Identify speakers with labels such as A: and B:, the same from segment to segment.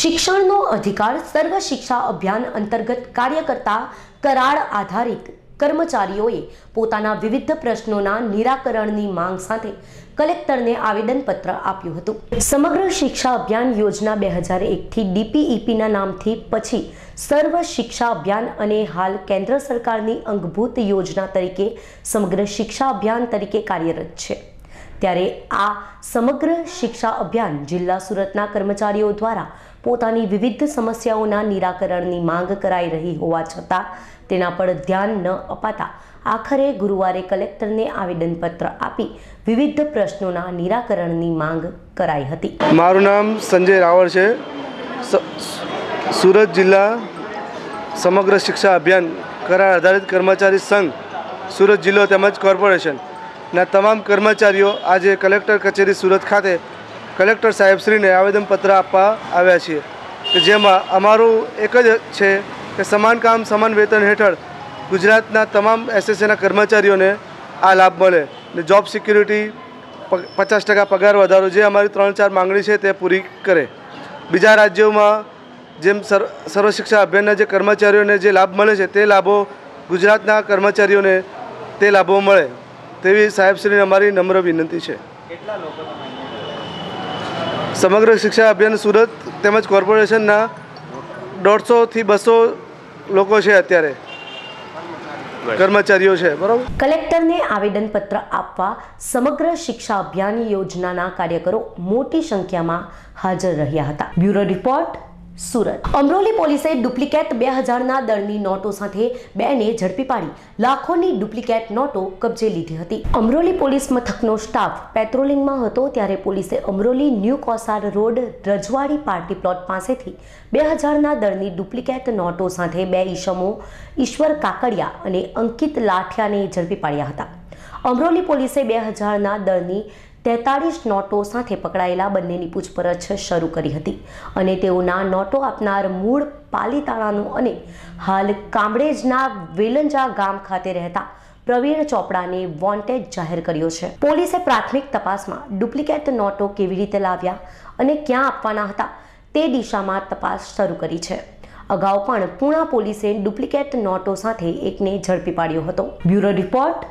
A: શિક્ષણનો અધિકાર સર્વ શિક્ષા અભિયાન અંતર્ગત કાર્ય કરતા કરાર આધારિત કર્મચારીઓએ પોતાના વિવિધ પ્રશ્નોના નિરાકરણની માંગ સાથે કલેક્ટરને આવેદનપત્ર આપ્યું હતું. સમગ્ર શિક્ષા અભિયાન યોજના 2001થી DPEPના નામથી પછી સર્વ શિક્ષા અભિયાન અને હાલ કેન્દ્ર સરકારની અંગભૂત યોજના તરીકે સમગ્ર શિક્ષા અભિયાન તરીકે કાર્યરત છે. ત્યારે આ સમગ્ર શિક્ષા અભિયાન જિલ્લા સુરતના કર્મચારીઓ દ્વારા પોતાની વિવિધ સમસ્યાઓના નિરાકરણની માંગ કરાઈ રહી હોવા છતાં તેના પર ધ્યાન ન અપાતા આખરે ગુરુવારે કલેક્ટરને આવેદનપત્ર આપી વિવિધ પ્રશ્નોના નિરાકરણની માંગ કરાઈ હતી.
B: મારું નામ સંજય રાવળ છે. સુરત જિલ્લા સમગ્ર શિક્ષા અભિયાન કરાર આધારિત કર્મચારી સંઘ સુરત જિલ્લો તેમજ કોર્પોરેશન ના તમામ કર્મચારીઓ આજે કલેક્ટર કચેરી સુરત ખાતે કલેક્ટર સાહેબશ્રીને આવેદનપત્ર આપવા આવ્યા છીએ કે જેમાં અમારું એક જ છે કે સમાન કામ સમાન વેતન હેઠળ ગુજરાતના તમામ SSAના કર્મચારીઓને આ લાભ મળે ને જોબ સિક્યુરિટી 50% પગાર વધારો જે અમારી 3-4 માંગણી છે તે પૂરી કરે. બીજા રાજ્યોમાં જેમ સર્વ શિક્ષા અભિયાનના જે કર્મચારીઓને જે લાભ મળે છે તે લાભો ગુજરાતના કર્મચારીઓને તે લાભો મળે તેવી સાહેબશ્રીને અમારી નમ્ર વિનંતી છે. સમગ્ર શિક્ષા અભિયાન સુરત તેમજ કોર્પોરેશનના 150થી 200 લોકો છે અત્યારે કર્મચારીઓ છે. બરાબર.
A: કલેક્ટરને આવેદનપત્ર આપવા સમગ્ર શિક્ષા અભિયાન યોજનાના કાર્યકરો મોટી સંખ્યામાં હાજર રહ્યા હતા. Bureau report, Surat. અમરોલી પોલીસે ડુપ્લિકેટ 2000ના દળની નોટો સાથે 2ને ઝડપી પાડી લાખોની ડુપ્લિકેટ નોટો કબજે લીધી હતી. અમરોલી પોલીસ મથકનો સ્ટાફ પેટ્રોલિંગમાં હતો ત્યારે પોલીસે અમરોલી ન્યૂ કોસાર રોડ રજવાડી પાર્ટી પ્લોટ પાસેથી 2000ના દળની ડુપ્લિકેટ નોટો સાથે 2 ઈસમો ઈશ્વર કાકડિયા અને અંકિત લાઠિયાને ઝડપી પાડ્યા હતા. અમરોલી પોલીસે 2000ના દળની 43 નોટો સાથે પકડાયેલા બંનેની પૂછપરછ શરૂ કરી હતી અને તેઓના નોટો આપનાર મૂળ પાલીતાણાનો અને હાલ કામરેજના વેલંજા ગામ ખાતે રહેતા પ્રવીણ ચોપડાને વોન્ટેડ જાહેર કર્યો છે. પોલીસે પ્રાથમિક તપાસમાં ડુપ્લિકેટ નોટો કેવી રીતે લાવ્યા અને ક્યાં આપવાના હતા તે દિશામાં તપાસ શરૂ કરી છે. અગાઉ પણ પૂણા પોલીસે ડુપ્લિકેટ નોટો સાથે એકને ઝડપી પાડ્યો હતો. Bureau report,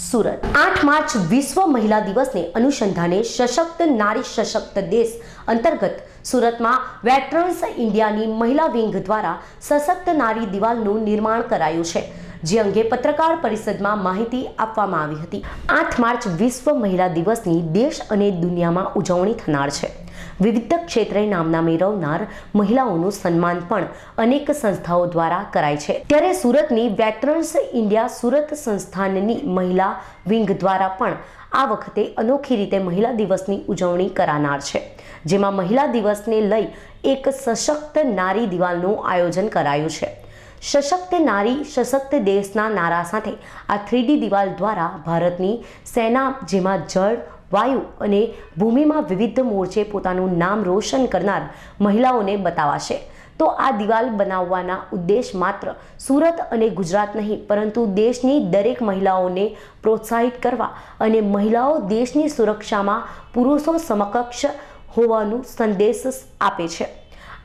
A: Surat. 8 માર્ચ વિશ્વ મહિલા દિવસને અનુસંધાને સશક્ત નારી સશક્ત દેશ અંતર્ગત સુરતમાં વેટરન્સ ઇન્ડિયાની મહિલા વિંગ દ્વારા સશક્ત નારી દિવાલનું નિર્માણ કરાયું છે, જે અંગે પત્રકાર પરિષદમાં માહિતી આપવામાં આવી હતી. 8 માર્ચ વિશ્વ મહિલા દિવસની દેશ અને દુનિયામાં ઉજવણી થનાર છે. વિવિધ ક્ષેત્રે નામના મેળવનાર મહિલાઓનું સન્માન પણ અનેક સંસ્થાઓ દ્વારા કરાય છે. ત્યારે સુરતની વેટરન્સ ઇન્ડિયા સુરત સંસ્થાનની મહિલા વિંગ દ્વારા પણ આ વખતે અનોખી રીતે મહિલા દિવસની ઉજવણી કરાનાર છે, જેમાં મહિલા દિવસને લઈ એક સશક્ત નારી દિવાલનું આયોજન કરાયું છે. સશક્ત નારી સશક્ત દેશના નારા સાથે આ 3D દિવાલ દ્વારા ભારતની સેના જેમાં જળ, વાયુ અને ભૂમિમાં વિવિધ મોરચે પોતાનું નામ રોશન કરનાર મહિલાઓને બતાવાશે. તો આ દિવાલ બનાવવાના ઉદ્દેશ માત્ર સુરત અને ગુજરાત નહીં પરંતુ દેશની દરેક મહિલાઓને પ્રોત્સાહિત કરવા અને મહિલાઓ દેશની સુરક્ષામાં પુરુષો સમકક્ષ હોવાનો સંદેશ આપે છે.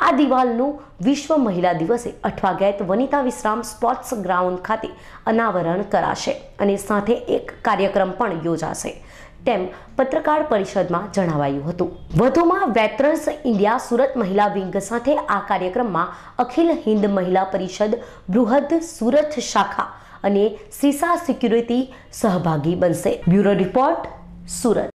A: આ દિવાલનું વિશ્વ મહિલા દિવસે અઠવાગેટ વનિતા વિશ્રામ સ્પોર્ટ્સ ગ્રાઉન્ડ ખાતે અનાવરણ કરાશે અને સાથે એક કાર્યક્રમ પણ યોજાશે તેમ પત્રકાર પરિષદમાં જણાવાયું હતું. વધુમાં વેટરન્સ ઇન્ડિયા સુરત મહિલા વિંગ સાથે આ કાર્યક્રમમાં અખિલ હિન્દ મહિલા પરિષદ બૃહદ સુરત શાખા અને સીસા સિક્યુરિટી સહભાગી બનશે. Bureau report, Surat.